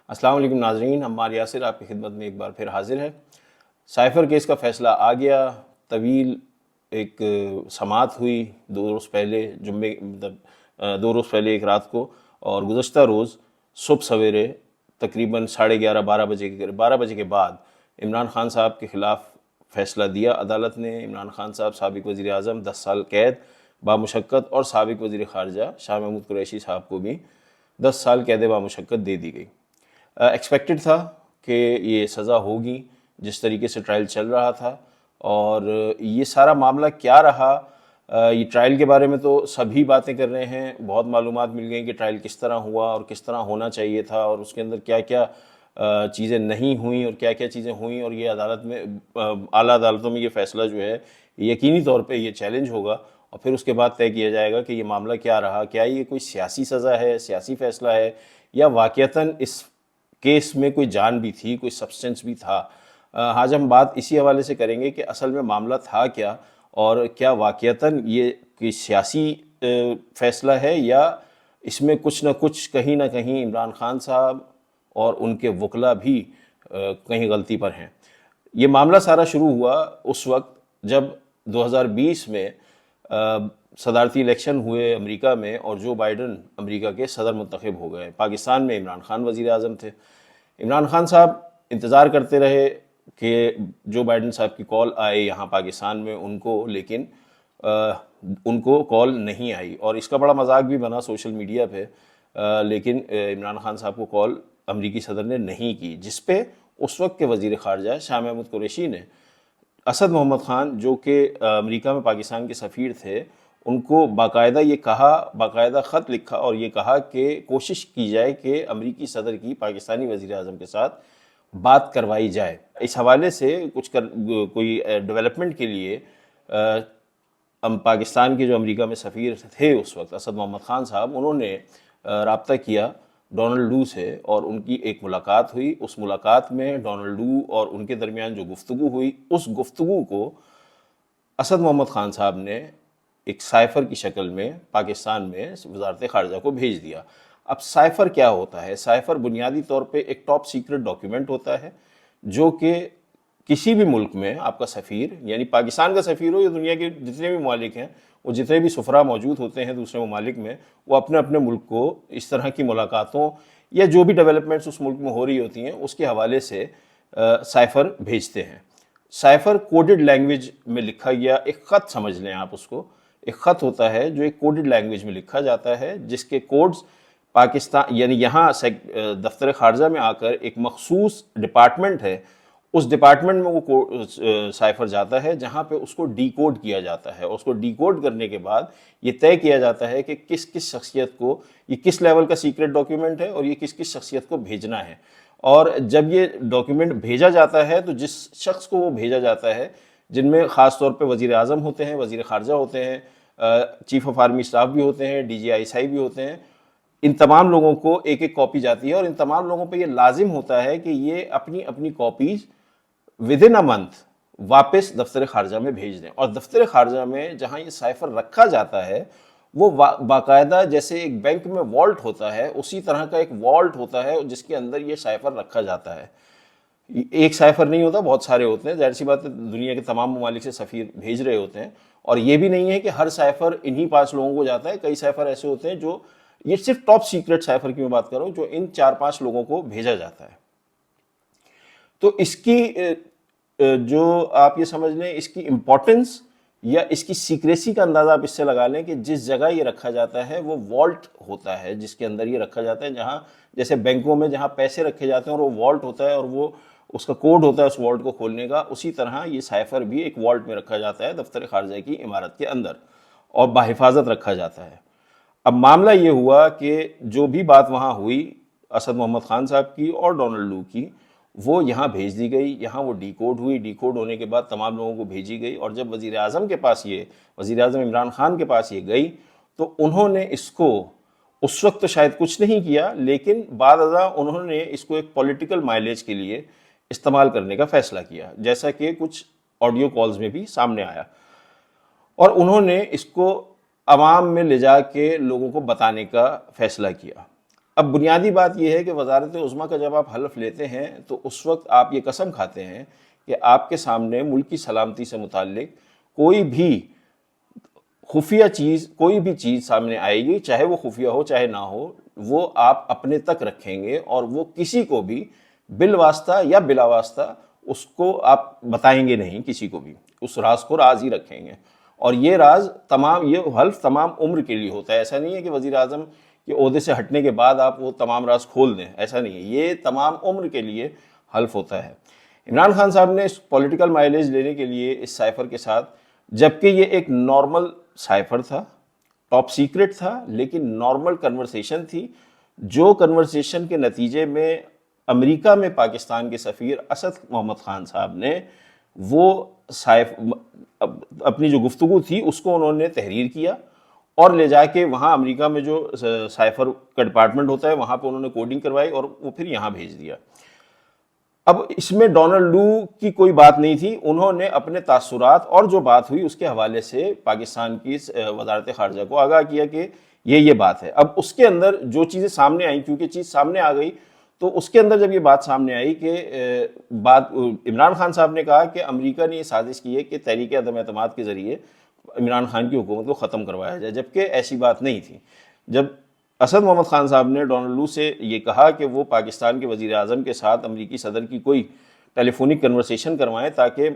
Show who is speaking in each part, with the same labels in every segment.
Speaker 1: السلام علیکم ناظرین، عمار یاسر آپ کی خدمت میں ایک بار پھر حاضر ہے۔ سائفر کیس کا فیصلہ آ گیا۔ طویل ایک سماعت ہوئی 2 روز پہلے، دو روز پہلے ایک رات کو، اور گزشتہ روز صبح سویرے تقریباً 11:30 12 بجے کے بعد عمران خان صاحب کے خلاف فیصلہ دیا عدالت نے۔ عمران خان صاحب سابق وزیر اعظم 10 سال قید بامشقت، اور سابق وزیر خارجہ شاہ محمود قریشی صاحب کو بھی 10 سال قید بامشقت دے دی گئی۔ ایکسپیکٹڈ تھا کہ یہ سزا ہوگی جس طریقے سے ٹرائل چل رہا تھا، اور یہ سارا معاملہ کیا رہا، یہ ٹرائل کے بارے میں تو سبھی باتیں کر رہے ہیں، بہت معلومات مل گئیں کہ ٹرائل کس طرح ہوا اور کس طرح ہونا چاہیے تھا، اور اس کے اندر کیا کیا چیزیں نہیں ہوئیں اور کیا کیا چیزیں ہوئیں، اور یہ عدالت میں اعلیٰ عدالتوں میں یہ فیصلہ جو ہے یقینی طور پہ یہ چیلنج ہوگا، اور پھر اس کے بعد طے کیا جائے گا کہ یہ معاملہ کیا رہا، کیا یہ کوئی سیاسی سزا ہے، سیاسی فیصلہ ہے، یا واقعتاً اس کیس میں کوئی جان بھی تھی، کوئی سبسٹنس بھی تھا۔ آج ہم بات اسی حوالے سے کریں گے کہ اصل میں معاملہ تھا کیا، اور کیا واقعتاً یہ کوئی سیاسی فیصلہ ہے، یا اس میں کچھ نہ کچھ کہیں نہ کہیں عمران خان صاحب اور ان کے وکلاء بھی کہیں غلطی پر ہیں۔ یہ معاملہ سارا شروع ہوا اس وقت جب 2020 میں صدارتی الیکشن ہوئے امریکہ میں، اور جو بائیڈن امریکہ کے صدر منتخب ہو گئے۔ پاکستان میں عمران خان وزیر اعظم تھے۔ عمران خان صاحب انتظار کرتے رہے کہ جو بائیڈن صاحب کی کال آئے یہاں پاکستان میں ان کو، لیکن ان کو کال نہیں آئی، اور اس کا بڑا مذاق بھی بنا سوشل میڈیا پہ، لیکن عمران خان صاحب کو کال امریکی صدر نے نہیں کی، جس پہ اس وقت کے وزیر خارجہ شاہ محمود قریشی نے اسد محمد خان، جو کہ امریکہ میں پاکستان کے سفیر تھے، ان کو باقاعدہ یہ کہا، باقاعدہ خط لکھا اور یہ کہا کہ کوشش کی جائے کہ امریکی صدر کی پاکستانی وزیر اعظم کے ساتھ بات کروائی جائے۔ اس حوالے سے کوئی ڈیولپمنٹ کے لیے پاکستان کے جو امریکہ میں سفیر تھے اس وقت، اسد محمد خان صاحب، انہوں نے رابطہ کیا ڈونلڈ لو سے، اور ان کی ایک ملاقات ہوئی۔ اس ملاقات میں ڈونلڈ لو اور ان کے درمیان جو گفتگو ہوئی، اس گفتگو کو اسد محمد خان صاحب نے ایک سائفر کی شکل میں پاکستان میں وزارت خارجہ کو بھیج دیا۔ اب سائفر کیا ہوتا ہے؟ سائفر بنیادی طور پہ ایک ٹاپ سیکرٹ ڈاکیومنٹ ہوتا ہے، جو کہ کسی بھی ملک میں آپ کا سفیر، یعنی پاکستان کا سفیر ہو یا دنیا کے جتنے بھی ممالک ہیں، وہ جتنے بھی سفراء موجود ہوتے ہیں دوسرے ممالک میں، وہ اپنے اپنے ملک کو اس طرح کی ملاقاتوں یا جو بھی ڈیولپمنٹس اس ملک میں ہو رہی ہوتی ہیں اس کے حوالے سے سائفر بھیجتے ہیں۔ سائفر کوڈڈ لینگویج میں لکھا گیا ایک خط سمجھ لیں آپ اس کو، ایک خط ہوتا ہے جو ایک کوڈڈ لینگویج میں لکھا جاتا ہے، جس کے کوڈز پاکستان، یعنی یہاں دفتر خارجہ میں آ کر ایک مخصوص ڈپارٹمنٹ ہے، اس ڈپارٹمنٹ میں وہ سائفر جاتا ہے، جہاں پہ اس کو ڈی کوڈ کیا جاتا ہے۔ اس کو ڈی کوڈ کرنے کے بعد یہ طے کیا جاتا ہے کہ کس کس شخصیت کو یہ کس لیول کا سیکرٹ ڈاکیومنٹ ہے، اور یہ کس کس شخصیت کو بھیجنا ہے۔ اور جب یہ ڈاکیومنٹ بھیجا جاتا ہے تو جس شخص کو وہ بھیجا جاتا ہے، جن میں خاص طور پہ وزیر اعظم ہوتے ہیں، وزیر خارجہ ہوتے ہیں، چیف آف آرمی اسٹاف بھی ہوتے ہیں، DGI بھی ہوتے ہیں، ان تمام لوگوں کو ایک ایک کاپی جاتی ہے، اور ان تمام لوگوں پہ یہ لازم ہوتا ہے کہ یہ اپنی اپنی کاپیز ودن اے منتھ واپس دفتر خارجہ میں بھیج دیں۔ اور دفتر خارجہ میں جہاں یہ سائفر رکھا جاتا ہے، وہ باقاعدہ جیسے ایک بینک میں والٹ ہوتا ہے، اسی طرح کا ایک والٹ ہوتا ہے جس کے اندر یہ سائفر رکھا جاتا ہے۔ ایک سائفر نہیں ہوتا، بہت سارے ہوتے ہیں، ظاہر سی بات ہے دنیا کے تمام ممالک سے سفیر بھیج رہے ہوتے ہیں، اور یہ بھی نہیں ہے کہ ہر سائفر انہی 5 لوگوں کو جاتا ہے۔ کئی سائفر ایسے ہوتے ہیں جو، یہ صرف ٹاپ سیکرٹ سائفر کی میں بات کر رہا ہوں، جو ان 4-5 لوگوں کو بھیجا جاتا ہے۔ تو اس کی جو آپ یہ سمجھ لیں اس کی امپورٹنس یا اس کی سیکریسی کا اندازہ آپ اس سے لگا لیں کہ جس جگہ یہ رکھا جاتا ہے وہ والٹ ہوتا ہے جس کے اندر یہ رکھا جاتا ہے، جہاں جیسے بینکوں میں جہاں پیسے رکھے جاتے ہیں اور وہ والٹ ہوتا ہے اور وہ اس کا کوڈ ہوتا ہے اس والٹ کو کھولنے کا، اسی طرح یہ سائفر بھی ایک والٹ میں رکھا جاتا ہے دفتر خارجہ کی عمارت کے اندر، اور بحفاظت رکھا جاتا ہے۔ اب معاملہ یہ ہوا کہ جو بھی بات وہاں ہوئی اسد محمد خان صاحب کی اور ڈونلڈ لو کی، وہ یہاں بھیج دی گئی، یہاں وہ ڈی کوڈ ہوئی، ڈی کوڈ ہونے کے بعد تمام لوگوں کو بھیجی گئی، اور جب وزیر اعظم کے پاس وزیر اعظم عمران خان کے پاس یہ گئی تو انہوں نے اس کو، اس وقت تو شاید کچھ نہیں کیا، لیکن بعد ازاں انہوں نے اس کو ایک پولیٹیکل مائلیج کے لیے استعمال کرنے کا فیصلہ کیا، جیسا کہ کچھ آڈیو کالز میں بھی سامنے آیا، اور انہوں نے اس کو عوام میں لے جا کے لوگوں کو بتانے کا فیصلہ کیا۔ اب بنیادی بات یہ ہے کہ وزارت عظمیٰ کا جب آپ حلف لیتے ہیں تو اس وقت آپ یہ قسم کھاتے ہیں کہ آپ کے سامنے ملک کی سلامتی سے متعلق کوئی بھی خفیہ چیز، کوئی بھی چیز سامنے آئے گی، چاہے وہ خفیہ ہو چاہے نہ ہو، وہ آپ اپنے تک رکھیں گے اور وہ کسی کو بھی بالواسطہ یا بلا واسطہ اس کو آپ بتائیں گے نہیں، کسی کو بھی اس راز کو راز ہی رکھیں گے۔ اور یہ راز یہ حلف تمام عمر کے لیے ہوتا ہے، ایسا نہیں ہے کہ وزیر اعظم کے عہدے سے ہٹنے کے بعد آپ وہ تمام راز کھول دیں، ایسا نہیں ہے، یہ تمام عمر کے لیے حلف ہوتا ہے۔ عمران خان صاحب نے اس پولیٹیکل مائلیج لینے کے لیے اس سائفر کے ساتھ، جبکہ یہ ایک نارمل سائفر تھا، ٹاپ سیکرٹ تھا، لیکن نارمل کنورسیشن تھی، جو کنورسیشن کے نتیجے میں امریکہ میں پاکستان کے سفیر اسد محمد خان صاحب نے وہ اپنی جو گفتگو تھی اس کو انہوں نے تحریر کیا اور لے جا کے وہاں امریکہ میں جو سائفر کا ڈپارٹمنٹ ہوتا ہے وہاں پہ انہوں نے کوڈنگ کروائی اور وہ پھر یہاں بھیج دیا۔ اب اس میں ڈونلڈ لو کی کوئی بات نہیں تھی، انہوں نے اپنے تاثرات اور جو بات ہوئی اس کے حوالے سے پاکستان کی وزارت خارجہ کو آگاہ کیا کہ یہ بات ہے۔ اب اس کے اندر جو چیزیں سامنے آئیں، کیونکہ چیز سامنے آ گئی تو اس کے اندر جب یہ بات سامنے آئی کہ عمران خان صاحب نے کہا کہ امریکہ نے یہ سازش کی ہے کہ تحریک عدم اعتماد کے ذریعے عمران خان کی حکومت کو ختم کروایا جائے، جبکہ ایسی بات نہیں تھی۔ جب اسد محمد خان صاحب نے ڈونلڈ لو سے یہ کہا کہ وہ پاکستان کے وزیر اعظم کے ساتھ امریکی صدر کی کوئی ٹیلی فونک کنورسیشن کروائیں تاکہ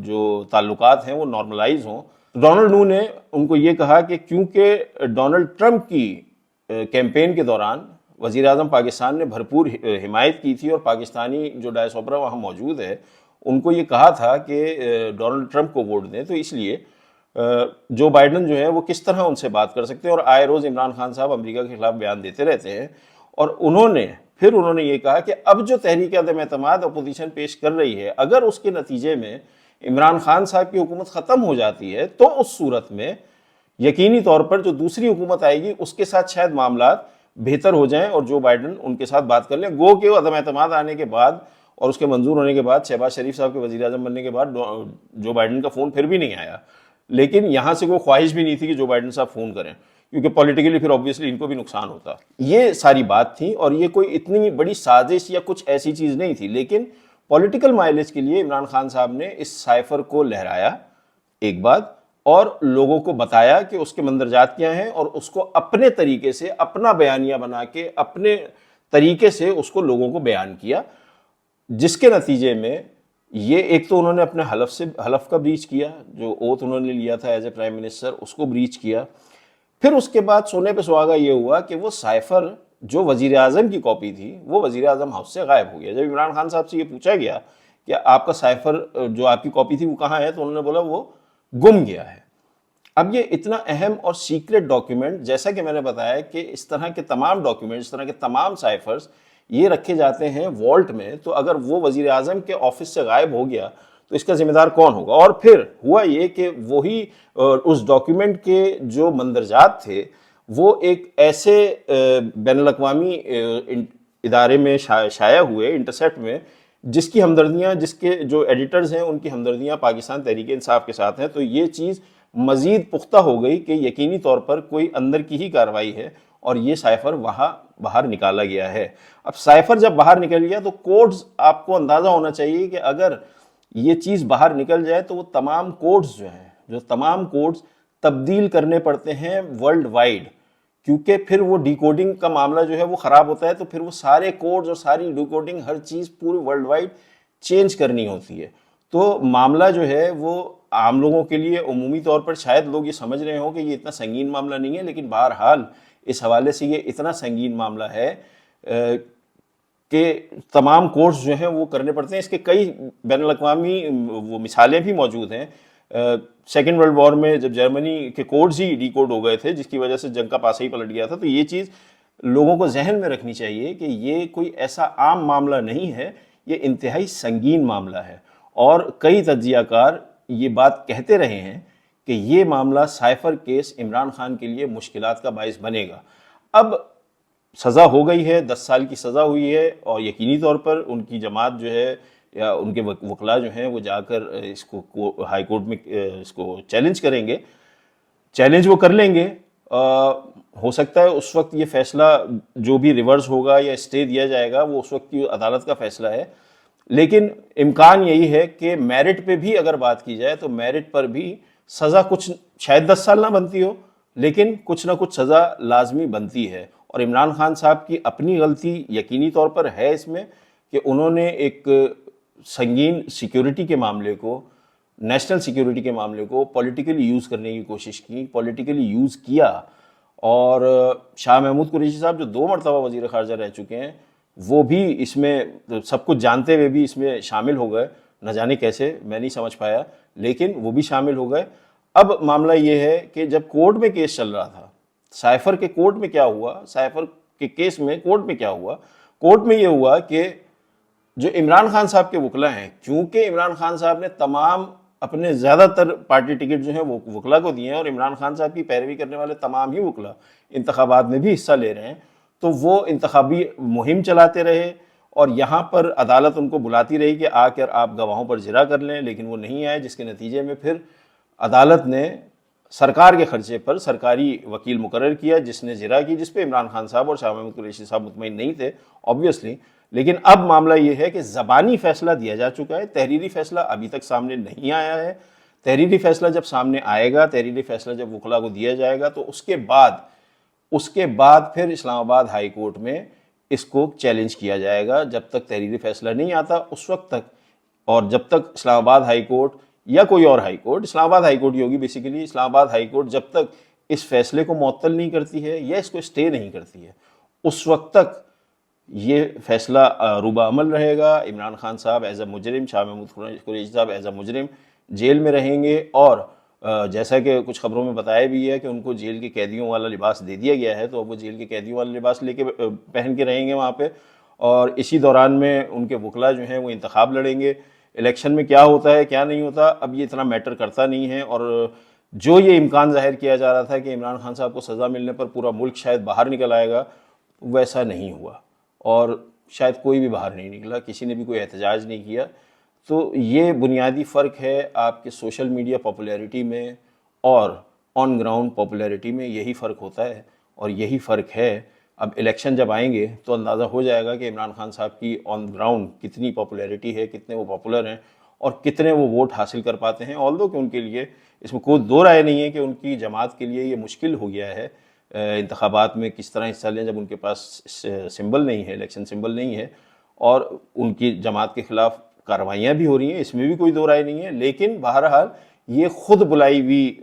Speaker 1: جو تعلقات ہیں وہ نارملائز ہوں، ڈونلڈ لو نے ان کو یہ کہا کہ کیونکہ ڈونلڈ ٹرمپ کی کیمپین کے دوران وزیر اعظم پاکستان نے بھرپور حمایت کی تھی اور پاکستانی جو ڈائسپورا وہاں موجود ہے ان کو یہ کہا تھا کہ ڈونلڈ ٹرمپ کو ووٹ دیں، تو اس لیے جو بائیڈن جو ہے وہ کس طرح ان سے بات کر سکتے ہیں، اور آئے روز عمران خان صاحب امریکہ کے خلاف بیان دیتے رہتے ہیں۔ اور انہوں نے یہ کہا کہ اب جو تحریک عدم اعتماد اپوزیشن پیش کر رہی ہے، اگر اس کے نتیجے میں عمران خان صاحب کی حکومت ختم ہو جاتی ہے تو اس صورت میں یقینی طور پر جو دوسری حکومت آئے گی اس کے ساتھ شاید معاملات بہتر ہو جائیں اور جو بائیڈن ان کے ساتھ بات کر لیں۔ گو کہ عدم اعتماد آنے کے بعد اور اس کے منظور ہونے کے بعد شہباز شریف صاحب کے وزیر اعظم بننے کے بعد جو بائیڈن کا فون پھر بھی نہیں آیا، لیکن یہاں سے کوئی خواہش بھی نہیں تھی کہ جو بائیڈن صاحب فون کریں، کیونکہ پولیٹیکلی پھر obviously ان کو بھی نقصان ہوتا۔ یہ ساری بات تھی اور یہ کوئی اتنی بڑی سازش یا کچھ ایسی چیز نہیں تھی، لیکن پولیٹیکل مائلیج کے لیے عمران خان صاحب نے اس سائفر کو لہرایا ایک بات، اور لوگوں کو بتایا کہ اس کے مندرجات کیا ہیں، اور اس کو اپنے طریقے سے اپنا بیانیہ بنا کے اپنے طریقے سے اس کو لوگوں کو بیان کیا، جس کے نتیجے میں یہ ایک تو انہوں نے اپنے حلف کا بریچ کیا، جو اوتھ انہوں نے لیا تھا ایز اے پرائم منسٹر، اس کو بریچ کیا۔ پھر اس کے بعد سونے پہ سہاگا یہ ہوا کہ وہ سائفر جو وزیر اعظم کی کاپی تھی وہ وزیر اعظم ہاؤس سے غائب ہو گیا۔ جب عمران خان صاحب سے یہ پوچھا گیا کہ آپ کا سائفر جو آپ کی کاپی تھی وہ کہاں ہے، تو انہوں نے بولا وہ گم گیا ہے۔ اب یہ اتنا اہم اور سیکرٹ ڈاکیومنٹ، جیسا کہ میں نے بتایا کہ اس طرح کے تمام ڈاکیومنٹ، اس طرح کے تمام سائفرز یہ رکھے جاتے ہیں والٹ میں، تو اگر وہ وزیر اعظم کے آفس سے غائب ہو گیا تو اس کا ذمہ دار کون ہوگا؟ اور پھر ہوا یہ کہ وہی اس ڈاکیومنٹ کے جو مندرجات تھے وہ ایک ایسے بین الاقوامی ادارے میں شائع ہوئے، انٹرسیپٹ میں، جس کی ہمدردیاں، جس کے جو ایڈیٹرز ہیں ان کی ہمدردیاں پاکستان تحریک انصاف کے ساتھ ہیں، تو یہ چیز مزید پختہ ہو گئی کہ یقینی طور پر کوئی اندر کی ہی کارروائی ہے اور یہ سائفر وہاں باہر نکالا گیا ہے۔ اب سائفر جب باہر نکل گیا تو کوڈز، آپ کو اندازہ ہونا چاہیے کہ اگر یہ چیز باہر نکل جائے تو وہ تمام کوڈز جو ہیں، جو تمام کوڈز تبدیل کرنے پڑتے ہیں ورلڈ وائڈ، کیونکہ پھر وہ ڈیکوڈنگ کا معاملہ جو ہے وہ خراب ہوتا ہے، تو پھر وہ سارے کوڈز اور ساری ڈیکوڈنگ ہر چیز پورے ورلڈ وائڈ چینج کرنی ہوتی ہے۔ تو معاملہ جو ہے وہ عام لوگوں کے لیے عمومی طور پر شاید لوگ یہ سمجھ رہے ہوں کہ یہ اتنا سنگین معاملہ نہیں ہے، لیکن بہرحال اس حوالے سے یہ اتنا سنگین معاملہ ہے کہ تمام کورس جو ہیں وہ کرنے پڑتے ہیں۔ اس کے کئی بین الاقوامی وہ مثالیں بھی موجود ہیں۔ سیکنڈ ورلڈ وار میں جب جرمنی کے کوڈز ہی ڈی کوڈ ہو گئے تھے، جس کی وجہ سے جنگ کا پاسا ہی پلٹ گیا تھا، تو یہ چیز لوگوں کو ذہن میں رکھنی چاہیے کہ یہ کوئی ایسا عام معاملہ نہیں ہے، یہ انتہائی سنگین معاملہ ہے، اور کئی تجزیہ کار یہ بات کہتے رہے ہیں کہ یہ معاملہ سائفر کیس عمران خان کے لیے مشکلات کا باعث بنے گا۔ اب سزا ہو گئی ہے، 10 سال کی سزا ہوئی ہے، اور یقینی طور پر ان کی جماعت جو ہے یا ان کے وکلاء جو ہیں وہ جا کر اس کو ہائی کورٹ میں اس کو چیلنج کریں گے، چیلنج وہ کر لیں گے۔ ہو سکتا ہے اس وقت یہ فیصلہ جو بھی ریورس ہوگا یا اسٹے دیا جائے گا وہ اس وقت کی عدالت کا فیصلہ ہے، لیکن امکان یہی ہے کہ میرٹ پہ بھی اگر بات کی جائے تو میرٹ پر بھی سزا کچھ شاید 10 سال نہ بنتی ہو، لیکن کچھ نہ کچھ سزا لازمی بنتی ہے۔ اور عمران خان صاحب کی اپنی غلطی یقینی طور پر ہے اس میں کہ انہوں نے ایک سنگین سیکیورٹی کے معاملے کو، نیشنل سیکیورٹی کے معاملے کو پولیٹیکلی یوز کرنے کی کوشش کی، پولیٹیکلی یوز کیا۔ اور شاہ محمود قریشی صاحب جو 2 مرتبہ وزیر خارجہ رہ چکے ہیں وہ بھی اس میں سب کچھ جانتے ہوئے بھی اس میں شامل ہو گئے، نہ جانے کیسے، میں نہیں سمجھ پایا، لیکن وہ بھی شامل ہو گئے۔ اب معاملہ یہ ہے کہ جب کورٹ میں کیس چل رہا تھا، سائفر کے کورٹ میں کیا ہوا، سائفر کے کیس میں کورٹ میں کیا ہوا، کورٹ میں یہ ہوا کہ جو عمران خان صاحب کے وکلا ہیں، کیونکہ عمران خان صاحب نے تمام اپنے زیادہ تر پارٹی ٹکٹ جو ہیں وہ وکلا کو دیے ہیں، اور عمران خان صاحب کی پیروی کرنے والے تمام ہی وکلا انتخابات میں بھی حصہ لے رہے ہیں، تو وہ انتخابی مہم چلاتے رہے، اور یہاں پر عدالت ان کو بلاتی رہی کہ آ کر آپ گواہوں پر جرا کر لیں، لیکن وہ نہیں آئے، جس کے نتیجے میں پھر عدالت نے سرکار کے خرچے پر سرکاری وکیل مقرر کیا جس نے جرا کی، جس پہ عمران خان صاحب اور شاہ محمود قریشی صاحب مطمئن نہیں تھے obviously۔ لیکن اب معاملہ یہ ہے کہ زبانی فیصلہ دیا جا چکا ہے، تحریری فیصلہ ابھی تک سامنے نہیں آیا ہے۔ تحریری فیصلہ جب سامنے آئے گا، تحریری فیصلہ جب وکلا کو دیا جائے گا، تو اس کے بعد پھر اسلام آباد ہائی کورٹ میں اس کو چیلنج کیا جائے گا۔ جب تک تحریری فیصلہ نہیں آتا اس وقت تک، اور جب تک اسلام آباد ہائی کورٹ یا کوئی اور ہائی کورٹ، اسلام آباد ہائی کورٹ ہی ہوگی بیسیکلی، اسلام آباد ہائی کورٹ جب تک اس فیصلے کو معطل نہیں کرتی ہے یا اس کو اسٹے نہیں کرتی ہے، اس وقت تک یہ فیصلہ روبہ عمل رہے گا۔ عمران خان صاحب ایز اے مجرم، شاہ محمود قریشی صاحب ایز اے مجرم جیل میں رہیں گے، اور جیسا کہ کچھ خبروں میں بتایا بھی ہے کہ ان کو جیل کے قیدیوں والا لباس دے دیا گیا ہے، تو اب وہ جیل کے قیدیوں والا لباس لے کے پہن کے رہیں گے وہاں پہ، اور اسی دوران میں ان کے وکلا جو ہیں وہ انتخاب لڑیں گے۔ الیکشن میں کیا ہوتا ہے کیا نہیں ہوتا اب یہ اتنا میٹر کرتا نہیں ہے، اور جو یہ امکان ظاہر کیا جا رہا تھا کہ عمران خان صاحب کو سزا ملنے پر پورا ملک شاید باہر نکل آئے گا، ویسا نہیں ہوا، اور شاید کوئی بھی باہر نہیں نکلا، کسی نے بھی کوئی احتجاج نہیں کیا۔ تو یہ بنیادی فرق ہے آپ کے سوشل میڈیا پاپولیرٹی میں اور آن گراؤنڈ پاپولیرٹی میں، یہی فرق ہوتا ہے، اور یہی فرق ہے۔ اب الیکشن جب آئیں گے تو اندازہ ہو جائے گا کہ عمران خان صاحب کی آن گراؤنڈ کتنی پاپولیرٹی ہے، کتنے وہ پاپولر ہیں، اور کتنے وہ ووٹ حاصل کر پاتے ہیں۔ آلدو کہ ان کے لیے اس میں کوئی دو رائے نہیں ہے کہ ان کی جماعت کے لیے یہ مشکل ہو گیا ہے انتخابات میں کس طرح حصہ لیں جب ان کے پاس سمبل نہیں ہے، الیکشن سمبل نہیں ہے، اور ان کی جماعت کے خلاف کارروائیاں بھی ہو رہی ہیں، اس میں بھی کوئی دو رائے نہیں ہے۔ لیکن بہرحال یہ خود بلائی ہوئی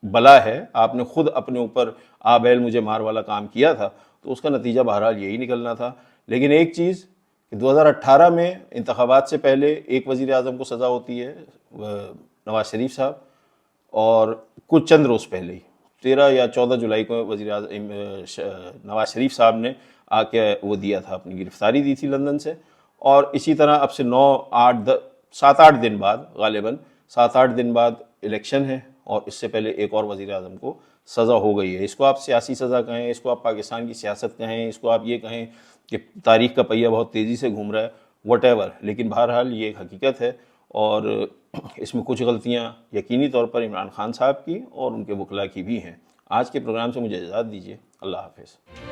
Speaker 1: بلا ہے، آپ نے خود اپنے اوپر آ بیل مجھے مار والا کام کیا تھا، تو اس کا نتیجہ بہرحال یہی نکلنا تھا۔ لیکن ایک چیز کہ 2018 میں انتخابات سے پہلے ایک وزیر اعظم کو سزا ہوتی ہے، نواز شریف صاحب، اور کچھ چند روز پہلے ہی 13 یا 14 جولائی کو وزیر اعظم نواز شریف صاحب نے آ کے وہ دیا تھا، اپنی گرفتاری دی تھی لندن سے، اور اسی طرح اب سے 7-8 دن بعد، غالباً 7-8 دن بعد الیکشن ہے، اور اس سے پہلے ایک اور وزیر اعظم کو سزا ہو گئی ہے۔ اس کو آپ سیاسی سزا کہیں، اس کو آپ پاکستان کی سیاست کہیں، اس کو آپ یہ کہیں کہ تاریخ کا پہیہ بہت تیزی سے گھوم رہا ہے، واٹ ایور، لیکن بہرحال یہ ایک حقیقت ہے، اور اس میں کچھ غلطیاں یقینی طور پر عمران خان صاحب کی اور ان کے وکلا کی بھی ہیں۔ آج کے پروگرام سے مجھے اجازت دیجیے، اللہ حافظ۔